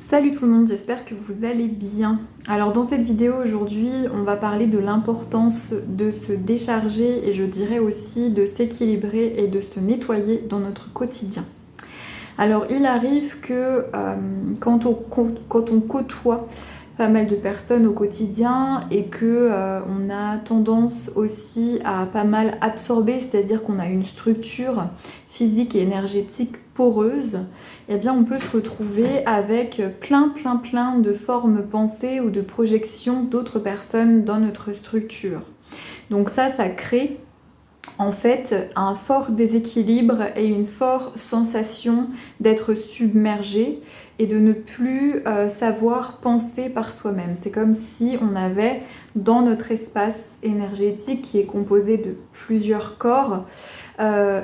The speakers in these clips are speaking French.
Salut tout le monde, j'espère que vous allez bien. Alors dans cette vidéo aujourd'hui, on va parler de l'importance de se décharger et je dirais aussi de s'équilibrer et de se nettoyer dans notre quotidien. Alors il arrive que quand on côtoie pas mal de personnes au quotidien et que on a tendance aussi à pas mal absorber, c'est-à-dire qu'on a une structure physique et énergétique poreuse, eh bien on peut se retrouver avec plein de formes pensées ou de projections d'autres personnes dans notre structure. Donc ça crée en fait un fort déséquilibre et une forte sensation d'être submergé et de ne plus savoir penser par soi-même. C'est comme si on avait dans notre espace énergétique qui est composé de plusieurs corps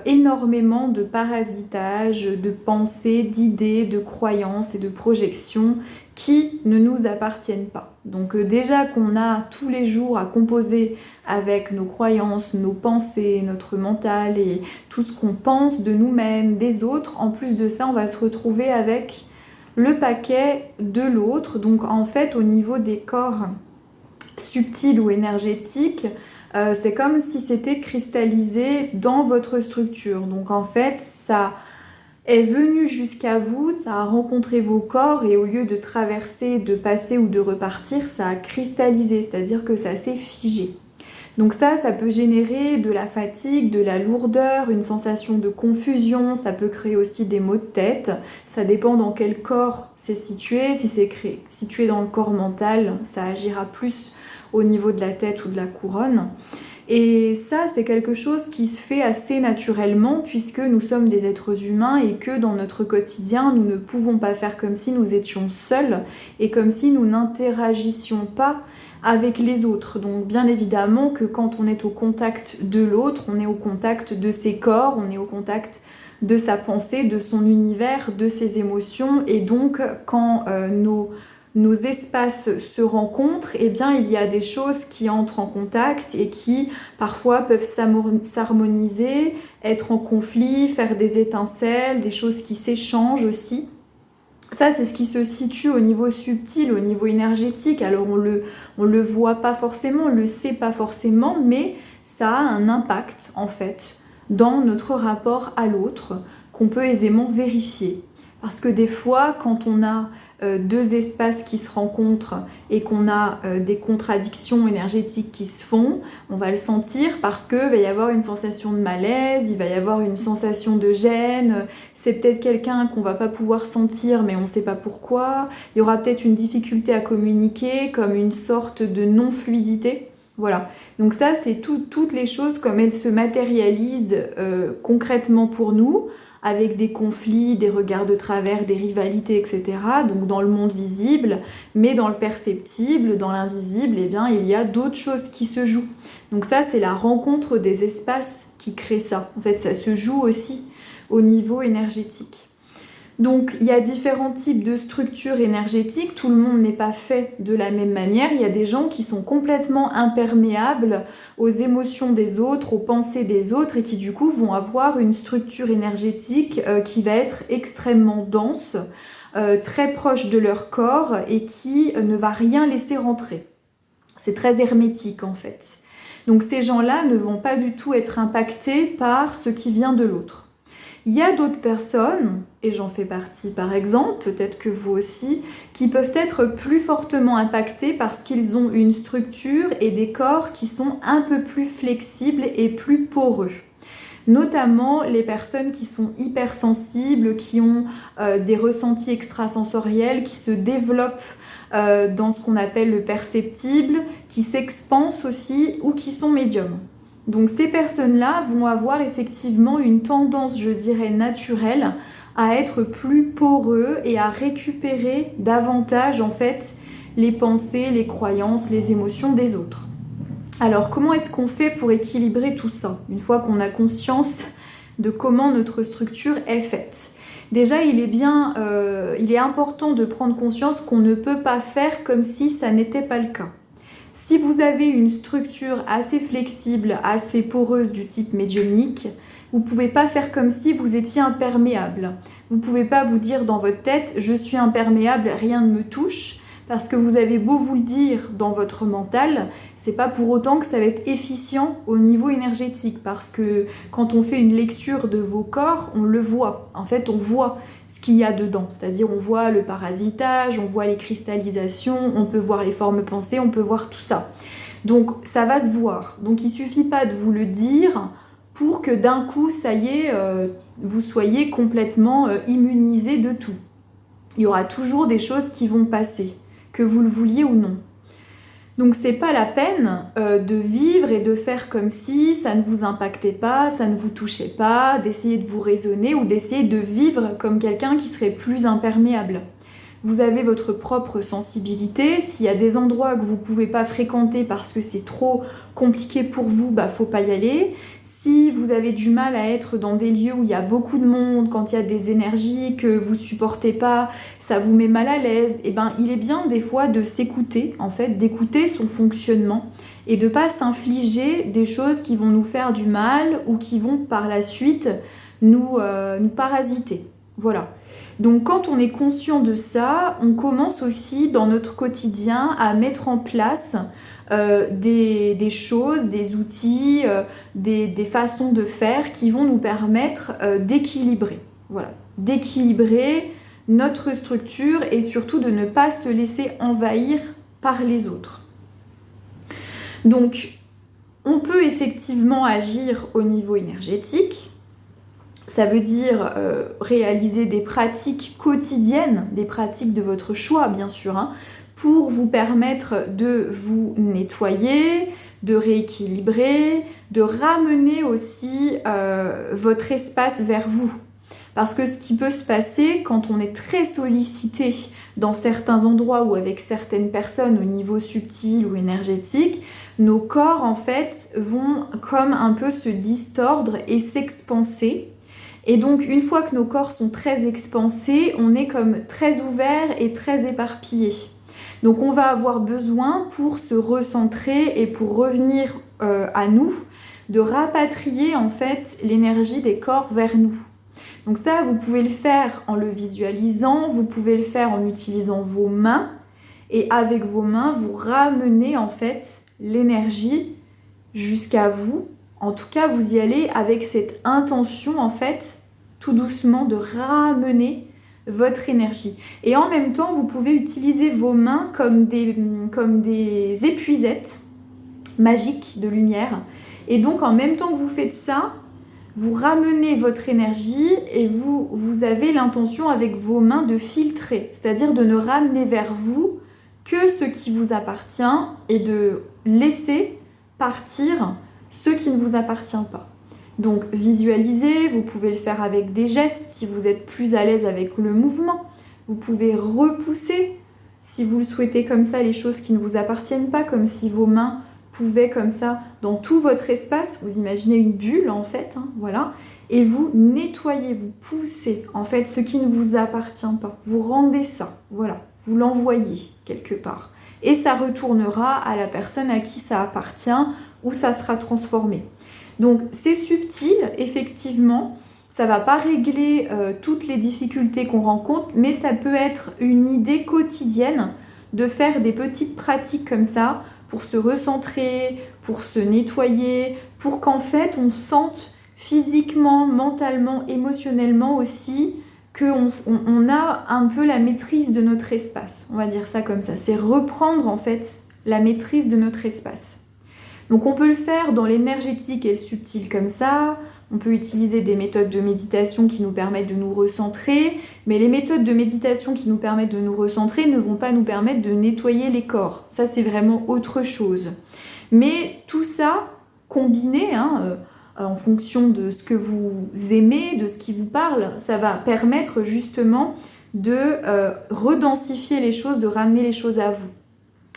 énormément de parasitage, de pensées, d'idées, de croyances et de projections qui ne nous appartiennent pas. Donc déjà qu'on a tous les jours à composer avec nos croyances, nos pensées, notre mental et tout ce qu'on pense de nous-mêmes, des autres, en plus de ça, on va se retrouver avec le paquet de l'autre. Donc en fait, au niveau des corps subtils ou énergétiques, c'est comme si c'était cristallisé dans votre structure. Donc en fait, ça est venu jusqu'à vous, ça a rencontré vos corps et au lieu de traverser, de passer ou de repartir, ça a cristallisé, c'est-à-dire que ça s'est figé. Donc ça peut générer de la fatigue, de la lourdeur, une sensation de confusion, ça peut créer aussi des maux de tête, ça dépend dans quel corps c'est situé, si c'est situé dans le corps mental, ça agira plus au niveau de la tête ou de la couronne. Et ça, c'est quelque chose qui se fait assez naturellement puisque nous sommes des êtres humains et que dans notre quotidien, nous ne pouvons pas faire comme si nous étions seuls et comme si nous n'interagissions pas avec les autres. Donc bien évidemment que quand on est au contact de l'autre, on est au contact de ses corps, on est au contact de sa pensée, de son univers, de ses émotions et donc quand nos espaces se rencontrent, eh bien il y a des choses qui entrent en contact et qui parfois peuvent s'harmoniser, être en conflit, faire des étincelles, des choses qui s'échangent aussi. Ça, c'est ce qui se situe au niveau subtil, au niveau énergétique. Alors on le voit pas forcément, on le sait pas forcément, mais ça a un impact en fait dans notre rapport à l'autre qu'on peut aisément vérifier. Parce que des fois, quand on a deux espaces qui se rencontrent et qu'on a des contradictions énergétiques qui se font, on va le sentir parce qu'il va y avoir une sensation de malaise, il va y avoir une sensation de gêne, c'est peut-être quelqu'un qu'on va pas pouvoir sentir mais on ne sait pas pourquoi, il y aura peut-être une difficulté à communiquer comme une sorte de non-fluidité. Voilà, donc ça c'est toutes les choses comme elles se matérialisent concrètement pour nous, avec des conflits, des regards de travers, des rivalités, etc. Donc dans le monde visible, mais dans le perceptible, dans l'invisible, eh bien il y a d'autres choses qui se jouent. Donc ça c'est la rencontre des espaces qui crée ça. En fait ça se joue aussi au niveau énergétique. Donc il y a différents types de structures énergétiques, tout le monde n'est pas fait de la même manière, il y a des gens qui sont complètement imperméables aux émotions des autres, aux pensées des autres et qui du coup vont avoir une structure énergétique qui va être extrêmement dense, très proche de leur corps et qui ne va rien laisser rentrer. C'est très hermétique en fait. Donc ces gens-là ne vont pas du tout être impactés par ce qui vient de l'autre. Il y a d'autres personnes, et j'en fais partie par exemple, peut-être que vous aussi, qui peuvent être plus fortement impactés parce qu'ils ont une structure et des corps qui sont un peu plus flexibles et plus poreux. Notamment les personnes qui sont hypersensibles, qui ont des ressentis extrasensoriels, qui se développent dans ce qu'on appelle le perceptible, qui s'expansent aussi ou qui sont médiums. Donc ces personnes-là vont avoir effectivement une tendance, je dirais, naturelle à être plus poreux et à récupérer davantage en fait les pensées, les croyances, les émotions des autres. Alors comment est-ce qu'on fait pour équilibrer tout ça, une fois qu'on a conscience de comment notre structure est faite? Déjà, il est important de prendre conscience qu'on ne peut pas faire comme si ça n'était pas le cas. Si vous avez une structure assez flexible, assez poreuse du type médiumnique, vous ne pouvez pas faire comme si vous étiez imperméable. Vous pouvez pas vous dire dans votre tête « je suis imperméable, rien ne me touche », parce que vous avez beau vous le dire dans votre mental, c'est pas pour autant que ça va être efficient au niveau énergétique, parce que quand on fait une lecture de vos corps, on le voit. En fait, on voit ce qu'il y a dedans, c'est-à-dire on voit le parasitage, on voit les cristallisations, on peut voir les formes pensées, on peut voir tout ça. Donc ça va se voir. Donc il suffit pas de vous le dire pour que d'un coup, ça y est, vous soyez complètement immunisé de tout. Il y aura toujours des choses qui vont passer, que vous le vouliez ou non. Donc c'est pas la peine de vivre et de faire comme si ça ne vous impactait pas, ça ne vous touchait pas, d'essayer de vous raisonner ou d'essayer de vivre comme quelqu'un qui serait plus imperméable. Vous avez votre propre sensibilité, s'il y a des endroits que vous ne pouvez pas fréquenter parce que c'est trop compliqué pour vous, bah faut pas y aller. Si vous avez du mal à être dans des lieux où il y a beaucoup de monde, quand il y a des énergies que vous supportez pas, ça vous met mal à l'aise, et ben il est bien des fois de s'écouter, en fait, d'écouter son fonctionnement et de pas s'infliger des choses qui vont nous faire du mal ou qui vont par la suite nous parasiter. Voilà. Donc quand on est conscient de ça, on commence aussi dans notre quotidien à mettre en place des choses, des outils, des façons de faire qui vont nous permettre d'équilibrer. Voilà, d'équilibrer notre structure et surtout de ne pas se laisser envahir par les autres. Donc, on peut effectivement agir au niveau énergétique. Ça veut dire réaliser des pratiques quotidiennes, des pratiques de votre choix bien sûr, hein, pour vous permettre de vous nettoyer, de rééquilibrer, de ramener aussi votre espace vers vous. Parce que ce qui peut se passer quand on est très sollicité dans certains endroits ou avec certaines personnes au niveau subtil ou énergétique, nos corps en fait vont comme un peu se distordre et s'expanser. Et donc, une fois que nos corps sont très expansés, on est comme très ouvert et très éparpillé. Donc, on va avoir besoin, pour se recentrer et pour revenir à nous, de rapatrier en fait l'énergie des corps vers nous. Donc ça, vous pouvez le faire en le visualisant, vous pouvez le faire en utilisant vos mains. Et avec vos mains, vous ramenez en fait l'énergie jusqu'à vous. En tout cas, vous y allez avec cette intention, en fait, tout doucement, de ramener votre énergie. Et en même temps, vous pouvez utiliser vos mains comme des épuisettes magiques de lumière. Et donc, en même temps que vous faites ça, vous ramenez votre énergie et vous avez l'intention avec vos mains de filtrer, c'est-à-dire de ne ramener vers vous que ce qui vous appartient et de laisser partir ce qui ne vous appartient pas. Donc visualisez, vous pouvez le faire avec des gestes si vous êtes plus à l'aise avec le mouvement. Vous pouvez repousser, si vous le souhaitez comme ça, les choses qui ne vous appartiennent pas, comme si vos mains pouvaient comme ça, dans tout votre espace, vous imaginez une bulle en fait, hein, voilà, et vous nettoyez, vous poussez en fait ce qui ne vous appartient pas. Vous rendez ça, voilà, vous l'envoyez quelque part. Et ça retournera à la personne à qui ça appartient, où ça sera transformé. Donc c'est subtil, effectivement, ça ne va pas régler toutes les difficultés qu'on rencontre, mais ça peut être une idée quotidienne de faire des petites pratiques comme ça pour se recentrer, pour se nettoyer, pour qu'en fait on sente physiquement, mentalement, émotionnellement aussi qu'on a un peu la maîtrise de notre espace. On va dire ça comme ça. C'est reprendre en fait la maîtrise de notre espace. Donc on peut le faire dans l'énergétique et le subtil comme ça, on peut utiliser des méthodes de méditation qui nous permettent de nous recentrer, mais les méthodes de méditation qui nous permettent de nous recentrer ne vont pas nous permettre de nettoyer les corps. Ça c'est vraiment autre chose. Mais tout ça combiné, en fonction de ce que vous aimez, de ce qui vous parle, ça va permettre justement de redensifier les choses, de ramener les choses à vous.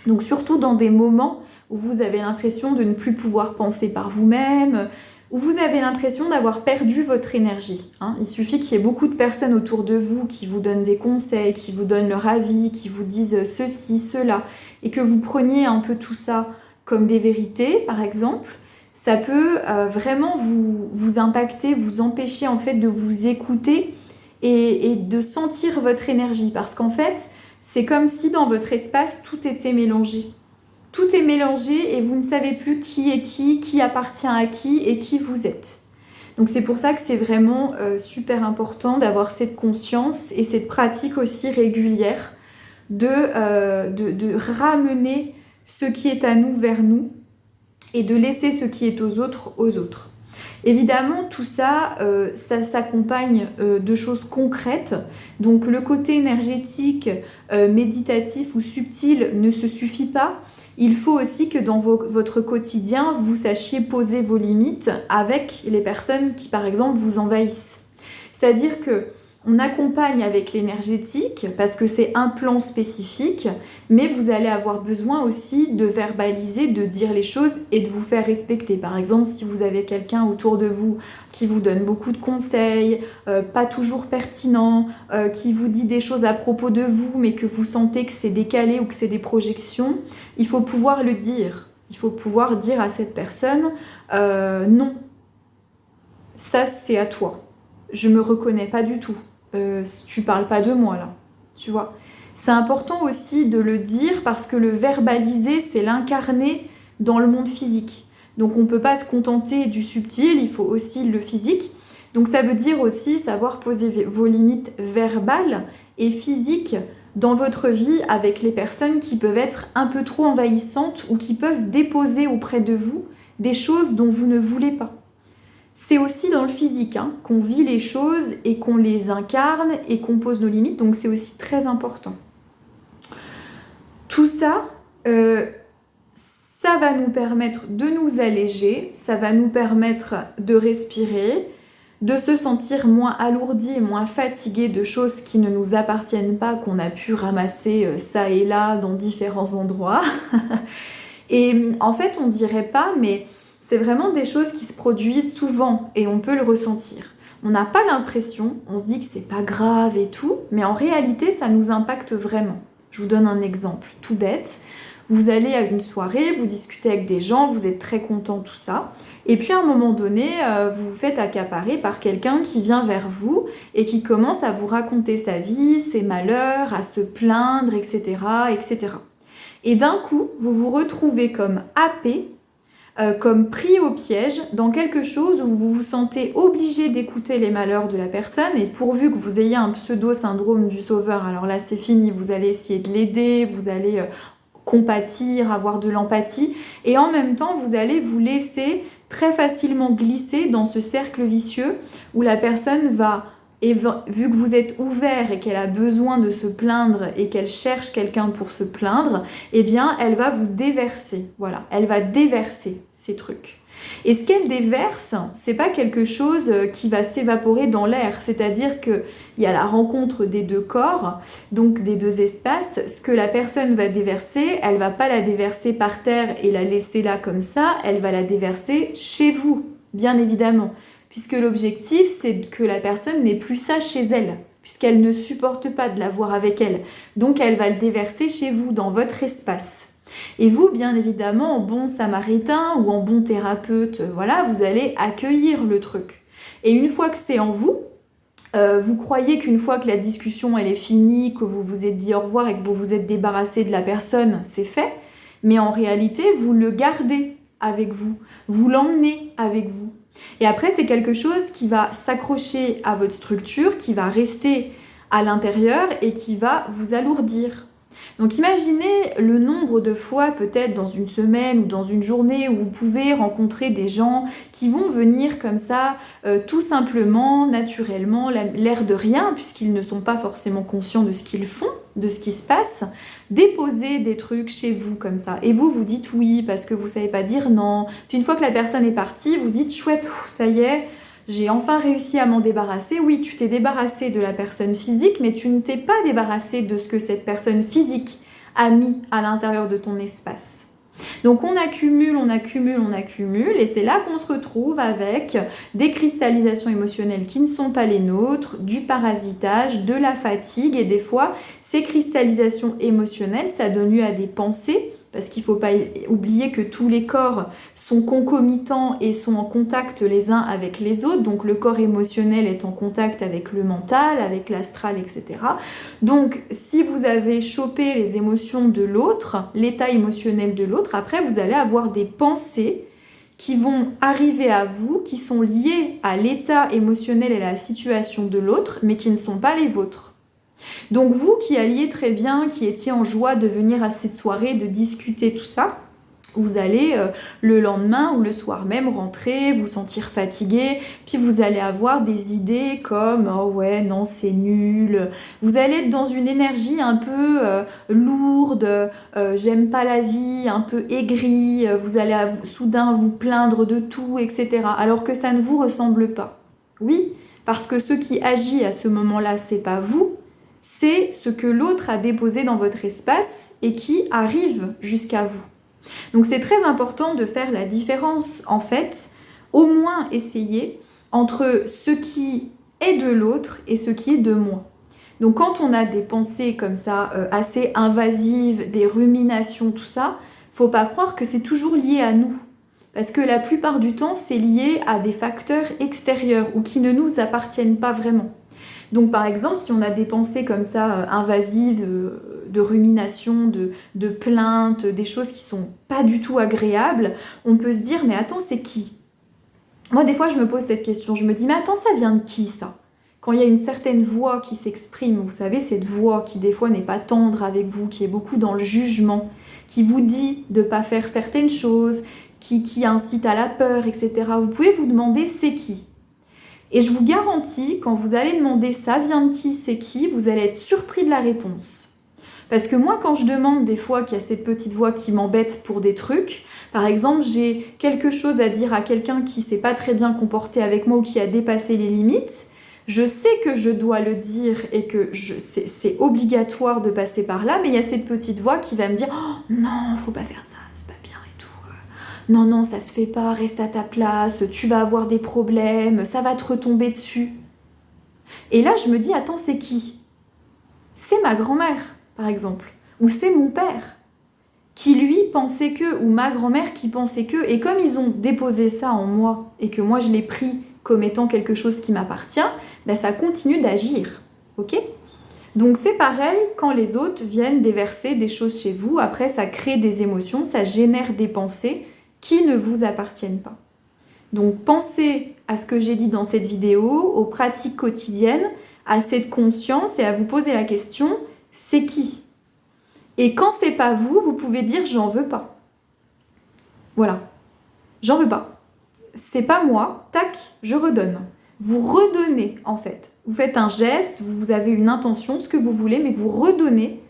Donc surtout dans des moments où vous avez l'impression de ne plus pouvoir penser par vous-même, où vous avez l'impression d'avoir perdu votre énergie. Il suffit qu'il y ait beaucoup de personnes autour de vous qui vous donnent des conseils, qui vous donnent leur avis, qui vous disent ceci, cela, et que vous preniez un peu tout ça comme des vérités, par exemple, ça peut vraiment vous impacter, vous empêcher en fait de vous écouter et de sentir votre énergie. Parce qu'en fait, c'est comme si dans votre espace, tout était mélangé. Tout est mélangé et vous ne savez plus qui est qui appartient à qui et qui vous êtes. Donc c'est pour ça que c'est vraiment super important d'avoir cette conscience et cette pratique aussi régulière de ramener ce qui est à nous vers nous et de laisser ce qui est aux autres aux autres. Évidemment, tout ça, ça s'accompagne de choses concrètes. Donc le côté énergétique, méditatif ou subtil ne se suffit pas. Il faut aussi que dans votre quotidien, vous sachiez poser vos limites avec les personnes qui, par exemple, vous envahissent. C'est-à-dire que on accompagne avec l'énergétique parce que c'est un plan spécifique, mais vous allez avoir besoin aussi de verbaliser, de dire les choses et de vous faire respecter. Par exemple, si vous avez quelqu'un autour de vous qui vous donne beaucoup de conseils, pas toujours pertinents, qui vous dit des choses à propos de vous, mais que vous sentez que c'est décalé ou que c'est des projections, il faut pouvoir le dire. Il faut pouvoir dire à cette personne non, ça c'est à toi. Je me reconnais pas du tout. Tu parles pas de moi là, tu vois. C'est important aussi de le dire parce que le verbaliser, c'est l'incarner dans le monde physique. Donc on peut pas se contenter du subtil, il faut aussi le physique. Donc ça veut dire aussi savoir poser vos limites verbales et physiques dans votre vie avec les personnes qui peuvent être un peu trop envahissantes ou qui peuvent déposer auprès de vous des choses dont vous ne voulez pas. C'est aussi dans le physique qu'on vit les choses et qu'on les incarne et qu'on pose nos limites, donc c'est aussi très important. Tout ça, ça va nous permettre de nous alléger, ça va nous permettre de respirer, de se sentir moins alourdi et moins fatigué de choses qui ne nous appartiennent pas, qu'on a pu ramasser ça et là dans différents endroits. Et en fait, on dirait pas, mais c'est vraiment des choses qui se produisent souvent et on peut le ressentir. On n'a pas l'impression, on se dit que c'est pas grave et tout, mais en réalité, ça nous impacte vraiment. Je vous donne un exemple tout bête. Vous allez à une soirée, vous discutez avec des gens, vous êtes très content, tout ça. Et puis à un moment donné, vous vous faites accaparer par quelqu'un qui vient vers vous et qui commence à vous raconter sa vie, ses malheurs, à se plaindre, etc., etc. Et d'un coup, vous vous retrouvez comme happé, comme pris au piège dans quelque chose où vous vous sentez obligé d'écouter les malheurs de la personne et pourvu que vous ayez un pseudo-syndrome du sauveur, alors là c'est fini, vous allez essayer de l'aider, vous allez compatir, avoir de l'empathie et en même temps vous allez vous laisser très facilement glisser dans ce cercle vicieux où la personne va, et vu que vous êtes ouvert et qu'elle a besoin de se plaindre et qu'elle cherche quelqu'un pour se plaindre, eh bien elle va vous déverser, voilà, elle va déverser ces trucs. Et ce qu'elle déverse, c'est pas quelque chose qui va s'évaporer dans l'air, c'est-à-dire qu'il y a la rencontre des deux corps, donc des deux espaces, ce que la personne va déverser, elle va pas la déverser par terre et la laisser là comme ça, elle va la déverser chez vous, bien évidemment. Puisque l'objectif, c'est que la personne n'ait plus ça chez elle, puisqu'elle ne supporte pas de l'avoir avec elle. Donc, elle va le déverser chez vous, dans votre espace. Et vous, bien évidemment, en bon samaritain ou en bon thérapeute, voilà, vous allez accueillir le truc. Et une fois que c'est en vous, vous croyez qu'une fois que la discussion elle est finie, que vous vous êtes dit au revoir et que vous vous êtes débarrassé de la personne, c'est fait. Mais en réalité, vous le gardez avec vous, vous l'emmenez avec vous. Et après, c'est quelque chose qui va s'accrocher à votre structure, qui va rester à l'intérieur et qui va vous alourdir. Donc imaginez le nombre de fois, peut-être dans une semaine ou dans une journée, où vous pouvez rencontrer des gens qui vont venir comme ça, tout simplement, naturellement, l'air de rien, puisqu'ils ne sont pas forcément conscients de ce qu'ils font, de ce qui se passe, déposer des trucs chez vous comme ça. Et vous dites oui, parce que vous savez pas dire non. Puis une fois que la personne est partie, vous dites chouette, ça y est, j'ai enfin réussi à m'en débarrasser. Oui, tu t'es débarrassé de la personne physique, mais tu ne t'es pas débarrassé de ce que cette personne physique a mis à l'intérieur de ton espace. Donc on accumule, et c'est là qu'on se retrouve avec des cristallisations émotionnelles qui ne sont pas les nôtres, du parasitage, de la fatigue, et des fois, ces cristallisations émotionnelles, ça donne lieu à des pensées, parce qu'il ne faut pas oublier que tous les corps sont concomitants et sont en contact les uns avec les autres, donc le corps émotionnel est en contact avec le mental, avec l'astral, etc. Donc si vous avez chopé les émotions de l'autre, l'état émotionnel de l'autre, après vous allez avoir des pensées qui vont arriver à vous, qui sont liées à l'état émotionnel et à la situation de l'autre, mais qui ne sont pas les vôtres. Donc vous qui alliez très bien, qui étiez en joie de venir à cette soirée, de discuter tout ça, vous allez le lendemain ou le soir même rentrer, vous sentir fatigué, puis vous allez avoir des idées comme « oh ouais, non, c'est nul ». Vous allez être dans une énergie un peu lourde, j'aime pas la vie, un peu aigrie, vous allez soudain vous plaindre de tout, etc. Alors que ça ne vous ressemble pas. Oui, parce que ce qui agit à ce moment-là, c'est pas vous, c'est ce que l'autre a déposé dans votre espace et qui arrive jusqu'à vous. Donc c'est très important de faire la différence, en fait, au moins essayer entre ce qui est de l'autre et ce qui est de moi. Donc quand on a des pensées comme ça, assez invasives, des ruminations, tout ça, faut pas croire que c'est toujours lié à nous. Parce que la plupart du temps, c'est lié à des facteurs extérieurs ou qui ne nous appartiennent pas vraiment. Donc par exemple, si on a des pensées comme ça invasives, de rumination, de plaintes, des choses qui sont pas du tout agréables, on peut se dire mais attends, c'est qui? Moi des fois je me pose cette question, je me dis mais attends, ça vient de qui ça? Quand il y a une certaine voix qui s'exprime, vous savez, cette voix qui des fois n'est pas tendre avec vous, qui est beaucoup dans le jugement, qui vous dit de ne pas faire certaines choses, qui incite à la peur, etc. Vous pouvez vous demander c'est qui? Et je vous garantis, quand vous allez demander ça vient de qui, c'est qui, vous allez être surpris de la réponse. Parce que moi, quand je demande des fois qu'il y a cette petite voix qui m'embête pour des trucs, par exemple, j'ai quelque chose à dire à quelqu'un qui s'est pas très bien comporté avec moi ou qui a dépassé les limites, je sais que je dois le dire et que c'est obligatoire de passer par là, mais il y a cette petite voix qui va me dire « Oh non, faut pas faire ça ». Non, non, ça se fait pas, reste à ta place, tu vas avoir des problèmes, ça va te retomber dessus. Et là, je me dis, attends, c'est qui? C'est ma grand-mère, par exemple, ou c'est mon père, qui lui pensait que, ou ma grand-mère qui pensait que, et comme ils ont déposé ça en moi, et que moi je l'ai pris comme étant quelque chose qui m'appartient, ben ça continue d'agir, ok? Donc c'est pareil quand les autres viennent déverser des choses chez vous, après ça crée des émotions, ça génère des pensées, qui ne vous appartiennent pas. Donc pensez à ce que j'ai dit dans cette vidéo, aux pratiques quotidiennes, à cette conscience et à vous poser la question, c'est qui? Et quand c'est pas vous, vous pouvez dire j'en veux pas. Voilà, j'en veux pas. C'est pas moi, tac, je redonne. Vous redonnez en fait. Vous faites un geste, vous avez une intention, ce que vous voulez, mais vous redonnez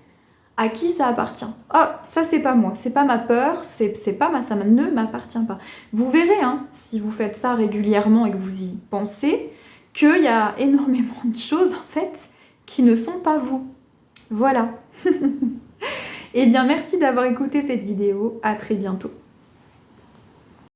à qui ça appartient. Oh, ça c'est pas moi, c'est pas ma peur, ça ne m'appartient pas. Vous verrez, hein, si vous faites ça régulièrement et que vous y pensez, qu'il y a énormément de choses en fait qui ne sont pas vous. Voilà. Eh bien merci d'avoir écouté cette vidéo, à très bientôt.